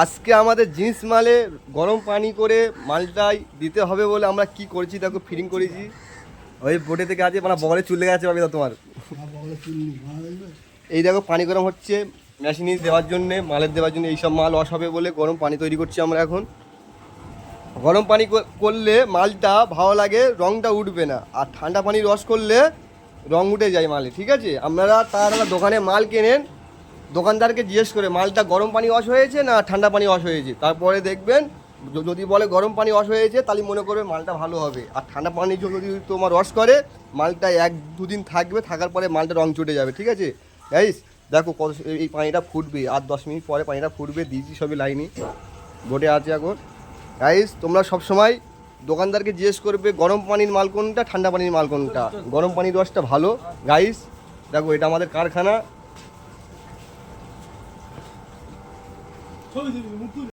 আজকে আমাদের জিন্স মালে গরম পানি করে মালটাই দিতে হবে বলে আমরা কি করেছি দেখো, ফিটিং করেছি। ওই বোটে থেকে আছে মানে বগলে চলে গেছে পাবি তোমার। এই দেখো পানি গরম হচ্ছে মেশিনে দেওয়ার জন্যে, মালের দেওয়ার জন্য। এইসব মাল ওয়াশ হবে বলে গরম পানি তৈরি করছি আমরা এখন। গরম পানি করলে মালটা ভালো লাগে, রঙটা উঠবে না। আর ঠান্ডা পানি রস করলে রং উঠে যায় মালে, ঠিক আছে? আপনারা তারা দোকানে মাল কেনেন, দোকানদারকে জিজ্ঞেস করে মালটা গরম পানি ওয়াশ হয়েছে না ঠান্ডা পানি ওয়াশ হয়েছে। তারপরে দেখবেন যদি বলে গরম পানি ওয়াশ হয়েছে তাহলে মনে করবে মালটা ভালো হবে। আর ঠান্ডা পানি যদি তোমার ওয়াশ করে মালটা 1-2 দিন থাকবে, থাকার পরে মালটা রং চটে যাবে, ঠিক আছে গাইস? দেখো কত এই পানিটা ফুটবে, আর 10 মিনিট পরে পানিটা ফুটবে। দিয়েছি সবই লাইনি, বোটে আছে এখন। গাইস তোমরা সবসময় দোকানদারকে জিজ্ঞেস করবে গরম পানির মাল কোনটা, ঠান্ডা পানির মাল কোনটা। গরম পানির রসটা ভালো গাইস। দেখো এটা আমাদের কারখানা।